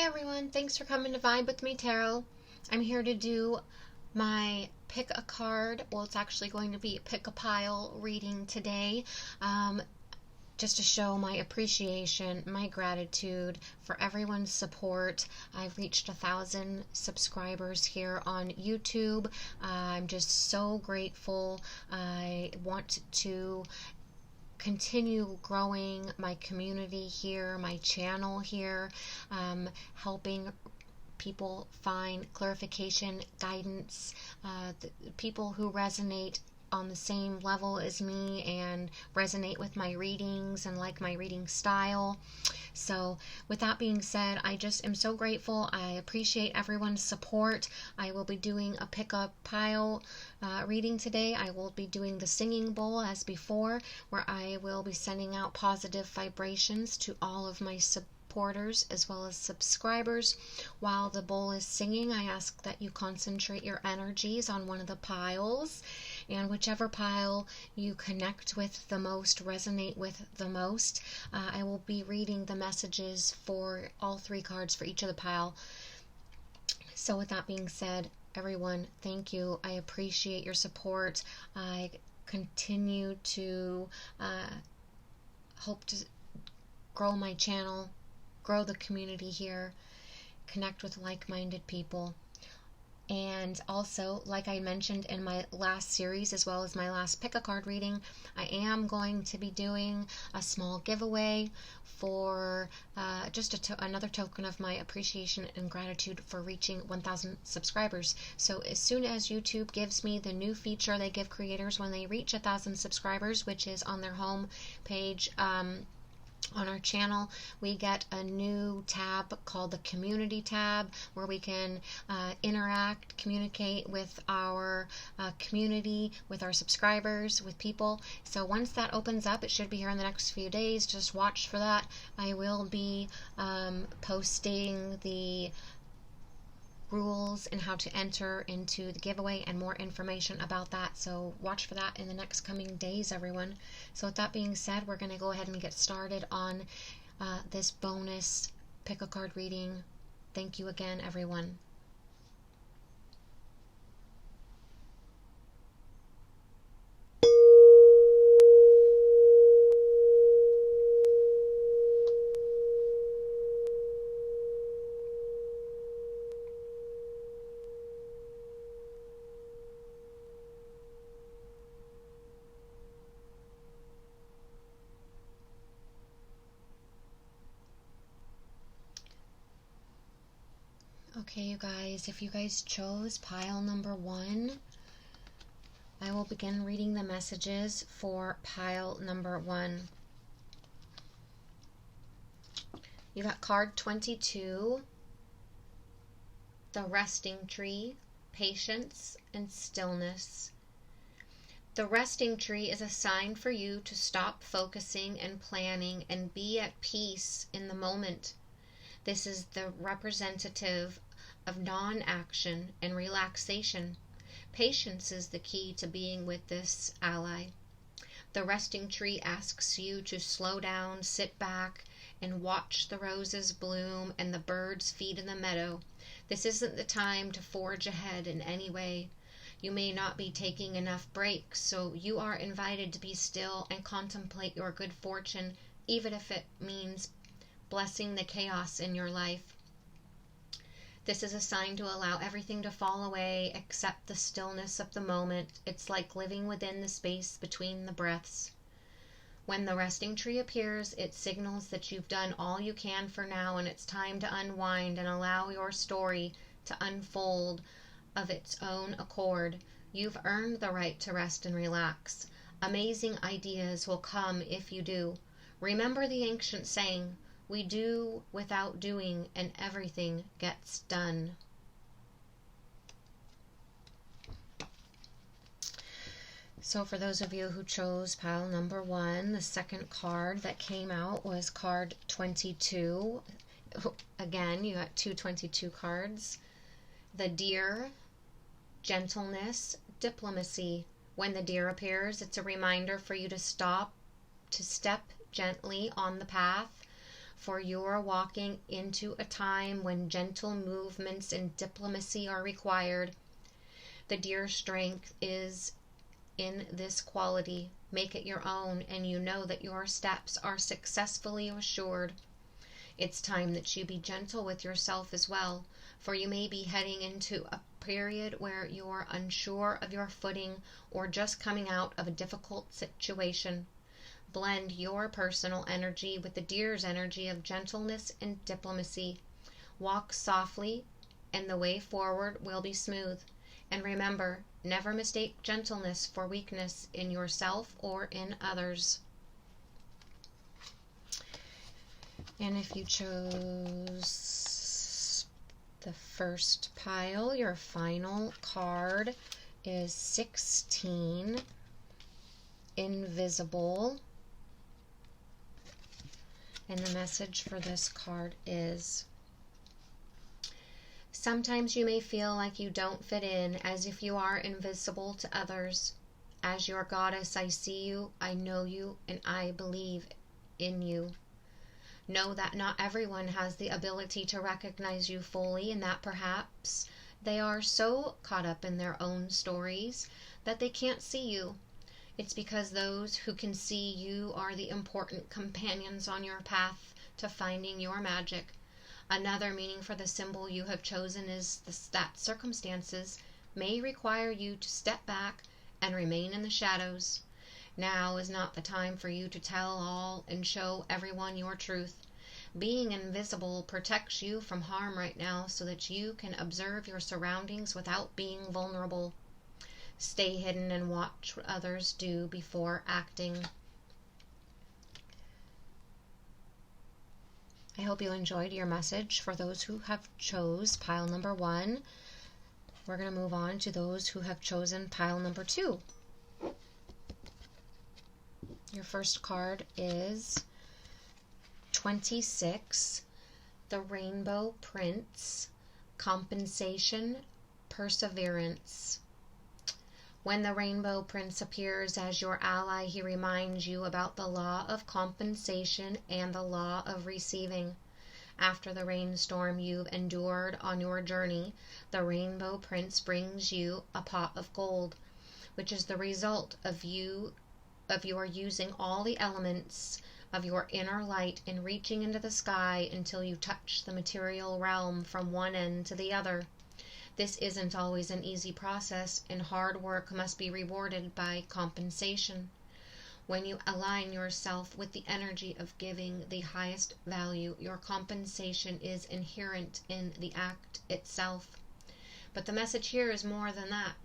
Hey everyone, thanks for coming to Vibe with me, Tarot. I'm here to do my pick a card. Well, it's actually going to be a pick a pile reading today. Just to show my appreciation, my gratitude for everyone's support. I've reached 1,000 subscribers here on YouTube. I'm just so grateful. I want to continue growing my community here, my channel here, helping people find clarification, guidance, people who resonate on the same level as me and resonate with my readings and like my reading style. So with that being said, I just am so grateful. I appreciate everyone's support. I will be doing a pick up pile reading today. I will be doing the singing bowl as before, where I will be sending out positive vibrations to all of my supporters as well as subscribers. While the bowl is singing, I ask that you concentrate your energies on one of the piles, and whichever pile you connect with the most, resonate with the most, I will be reading the messages for all three cards for each of the pile. So with that being said, everyone, thank you. I appreciate your support. I continue to hope to grow my channel, grow the community here, connect with like-minded people. And also, like I mentioned in my last series, as well as my last pick a card reading, I am going to be doing a small giveaway for just another token of my appreciation and gratitude for reaching 1,000 subscribers. So as soon as YouTube gives me the new feature they give creators when they reach 1,000 subscribers, which is on their home page, on our channel, we get a new tab called the Community tab, where we can interact, communicate with our community, with our subscribers, with people. So once that opens up, it should be here in the next few days. Just watch for that. I will be posting the rules and how to enter into the giveaway and more information about that, so watch for that in the next coming days, everyone. So with that being said, we're going to go ahead and get started on this bonus pick a card reading. Thank you again, everyone. Okay, you guys, if you guys chose pile number 1, I will begin reading the messages for pile number 1. You got card 22, the resting tree, patience and stillness. The resting tree is a sign for you to stop focusing and planning and be at peace in the moment. This is the representative of non-action and relaxation. Patience is the key to being with this ally. The resting tree asks you to slow down, sit back, and watch the roses bloom and the birds feed in the meadow. This isn't the time to forge ahead in any way. You may not be taking enough breaks, so you are invited to be still and contemplate your good fortune, even if it means blessing the chaos in your life. This is a sign to allow everything to fall away except the stillness of the moment. It's like living within the space between the breaths. When the resting tree appears, it signals that you've done all you can for now, and it's time to unwind and allow your story to unfold of its own accord. You've earned the right to rest and relax. Amazing ideas will come if you do. Remember the ancient saying, we do without doing, and everything gets done. So for those of you who chose pile number 1, the second card that came out was card 22. Again, you got 222 cards. The deer, gentleness, diplomacy. When the deer appears, it's a reminder for you to step gently on the path. for you're walking into a time when gentle movements and diplomacy are required. The deer strength is in this quality. Make it your own, and you know that your steps are successfully assured. It's time that you be gentle with yourself as well, for you may be heading into a period where you're unsure of your footing or just coming out of a difficult situation. Blend your personal energy with the deer's energy of gentleness and diplomacy. Walk softly, and the way forward will be smooth. And remember, never mistake gentleness for weakness in yourself or in others. And if you chose the first pile, your final card is 16, Invisible. And the message for this card is, sometimes you may feel like you don't fit in, as if you are invisible to others. As your goddess, I see you, I know you, and I believe in you. Know that not everyone has the ability to recognize you fully, and that perhaps they are so caught up in their own stories that they can't see you. It's because those who can see you are the important companions on your path to finding your magic. Another meaning for the symbol you have chosen is that circumstances may require you to step back and remain in the shadows. Now is not the time for you to tell all and show everyone your truth. Being invisible protects you from harm right now so that you can observe your surroundings without being vulnerable. Stay hidden and watch what others do before acting. I hope you enjoyed your message. For those who have chose pile number 1, we're going to move on to those who have chosen pile number 2. Your first card is 26, the Rainbow Prince, Compensation, Perseverance. When the Rainbow Prince appears as your ally, he reminds you about the law of compensation and the law of receiving. After the rainstorm you've endured on your journey, the Rainbow Prince brings you a pot of gold, which is the result of your using all the elements of your inner light and reaching into the sky until you touch the material realm from one end to the other. This isn't always an easy process, and hard work must be rewarded by compensation. When you align yourself with the energy of giving the highest value, your compensation is inherent in the act itself. But the message here is more than that.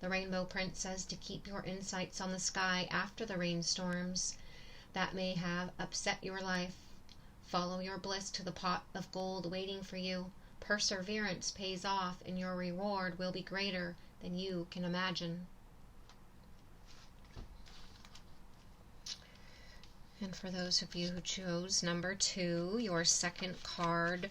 The Rainbow Prince says to keep your insights on the sky after the rainstorms that may have upset your life. Follow your bliss to the pot of gold waiting for you. Perseverance pays off, and your reward will be greater than you can imagine. And for those of you who chose number 2, your second card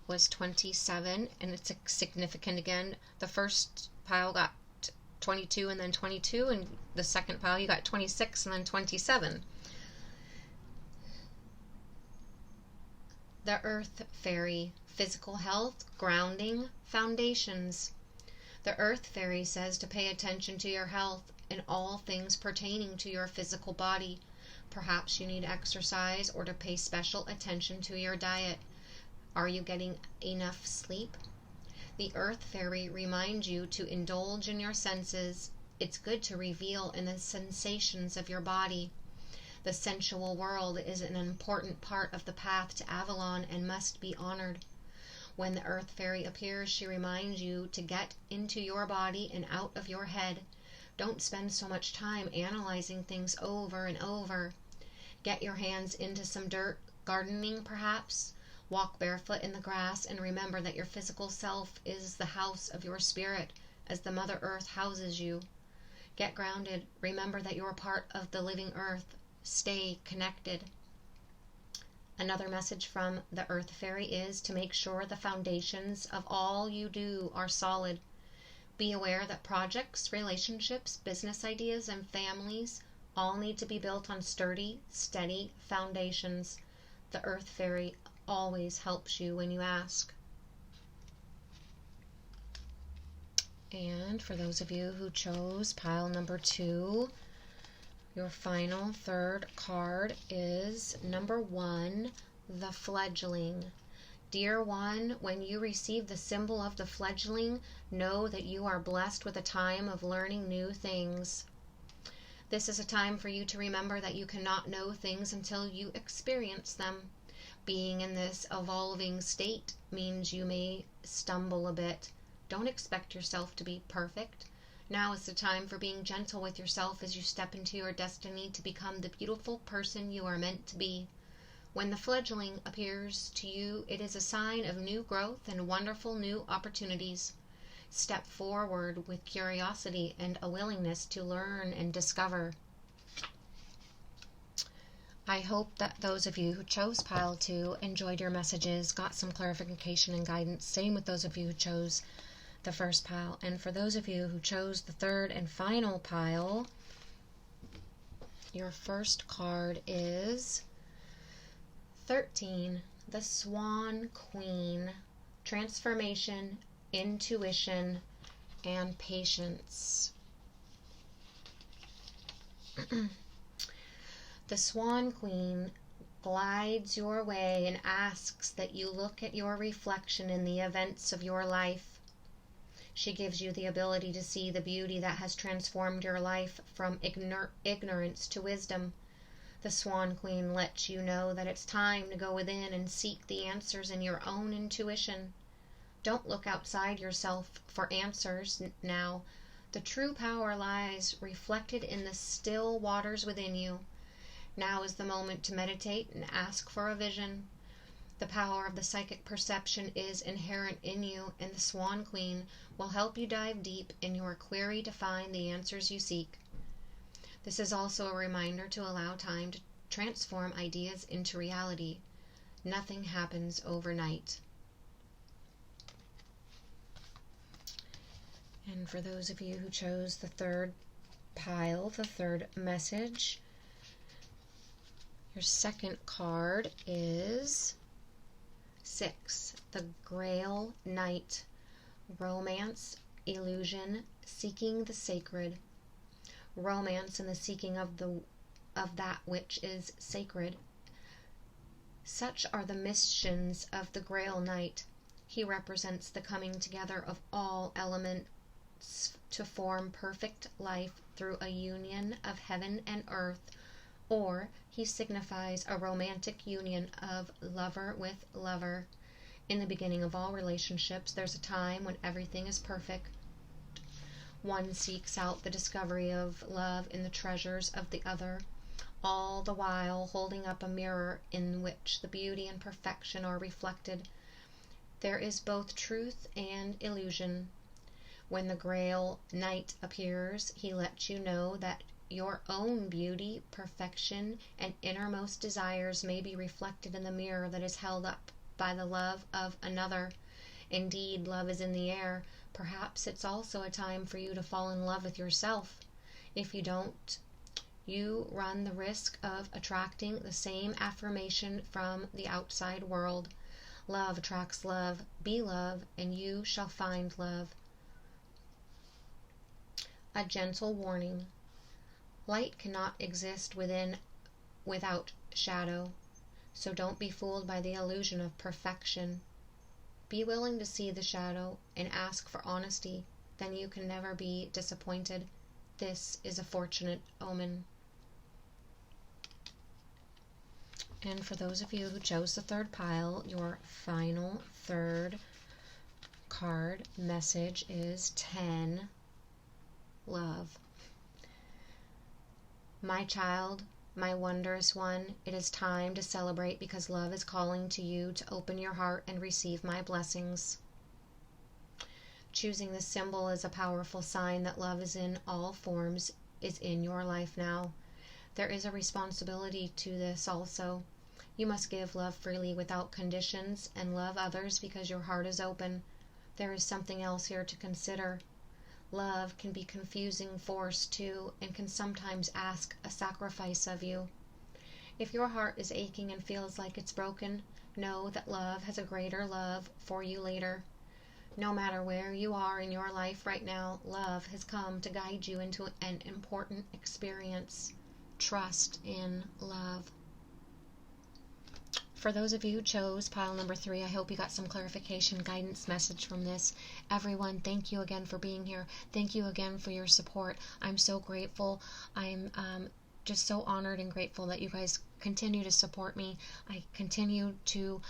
was 27, and it's significant again. The first pile got 22 and then 22, and the second pile you got 26 and then 27. The Earth Fairy, physical health, grounding, foundations. The Earth Fairy says to pay attention to your health in all things pertaining to your physical body. Perhaps you need exercise or to pay special attention to your diet. Are you getting enough sleep? The Earth Fairy reminds you to indulge in your senses. It's good to revel in the sensations of your body. The sensual world is an important part of the path to Avalon and must be honored. When the Earth Fairy appears, she reminds you to get into your body and out of your head. Don't spend so much time analyzing things over and over. Get your hands into some dirt, gardening perhaps. Walk barefoot in the grass, and remember that your physical self is the house of your spirit, as the Mother Earth houses you. Get grounded. Remember that you're part of the living earth. Stay connected. Another message from the Earth Fairy is to make sure the foundations of all you do are solid. Be aware that projects, relationships, business ideas, and families all need to be built on sturdy, steady foundations. The Earth Fairy always helps you when you ask. And for those of you who chose pile number 2, your final third card is number 1, the fledgling. Dear one, when you receive the symbol of the fledgling, know that you are blessed with a time of learning new things. This is a time for you to remember that you cannot know things until you experience them. Being in this evolving state means you may stumble a bit. Don't expect yourself to be perfect. Now is the time for being gentle with yourself as you step into your destiny to become the beautiful person you are meant to be. When the fledgling appears to you, it is a sign of new growth and wonderful new opportunities. Step forward with curiosity and a willingness to learn and discover. I hope that those of you who chose pile 2 enjoyed your messages, got some clarification and guidance. Same with those of you who chose the first pile. And for those of you who chose the third and final pile, your first card is 13, the Swan Queen. Transformation, intuition, and patience. The Swan Queen glides your way and asks that you look at your reflection in the events of your life. She gives you the ability to see the beauty that has transformed your life from ignorance to wisdom. The Swan Queen lets you know that it's time to go within and seek the answers in your own intuition. Don't look outside yourself for answers now. The true power lies reflected in the still waters within you. Now is the moment to meditate and ask for a vision. The power of the psychic perception is inherent in you, and the Swan Queen will help you dive deep in your query to find the answers you seek. This is also a reminder to allow time to transform ideas into reality. Nothing happens overnight. And for those of you who chose the third pile, the third message, your second card is 6, the Grail Knight. Romance, illusion, seeking the sacred. Romance and the seeking of that which is sacred. Such are the missions of the Grail Knight. He represents the coming together of all elements to form perfect life through a union of heaven and earth, or he signifies a romantic union of lover with lover. In the beginning of all relationships, there's a time when everything is perfect. One seeks out the discovery of love in the treasures of the other, all the while holding up a mirror in which the beauty and perfection are reflected. There is both truth and illusion. When the Grail Knight appears, he lets you know that your own beauty, perfection, and innermost desires may be reflected in the mirror that is held up by the love of another. Indeed, love is in the air. Perhaps it's also a time for you to fall in love with yourself. If you don't, you run the risk of attracting the same affirmation from the outside world. Love attracts love. Be love, and you shall find love. A gentle warning. Light cannot exist without shadow, so don't be fooled by the illusion of perfection. Be willing to see the shadow and ask for honesty, then you can never be disappointed. This is a fortunate omen. And for those of you who chose the third pile, your final third card message is 10, love. My child, my wondrous one, it is time to celebrate because love is calling to you to open your heart and receive my blessings. Choosing this symbol is a powerful sign that love is in all forms is in your life now. There is a responsibility to this also. You must give love freely without conditions and love others because your heart is open. There is something else here to consider. Love can be confusing force too and can sometimes ask a sacrifice of you. If your heart is aching and feels like it's broken, know that love has a greater love for you later. No matter where you are in your life right now, love has come to guide you into an important experience. Trust in love. For those of you who chose pile number 3, I hope you got some clarification, guidance, message from this. Everyone, thank you again for being here. Thank you again for your support. I'm so grateful. I'm just so honored and grateful that you guys continue to support me. I continue to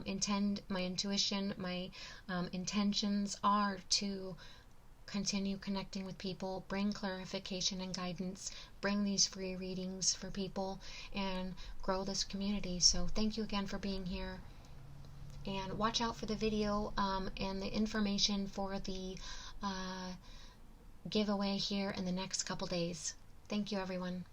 intend, my intuition, my intentions are to continue connecting with people, bring clarification and guidance, bring these free readings for people, and grow this community. So thank you again for being here. And watch out for the video and the information for the giveaway here in the next couple days. Thank you, everyone.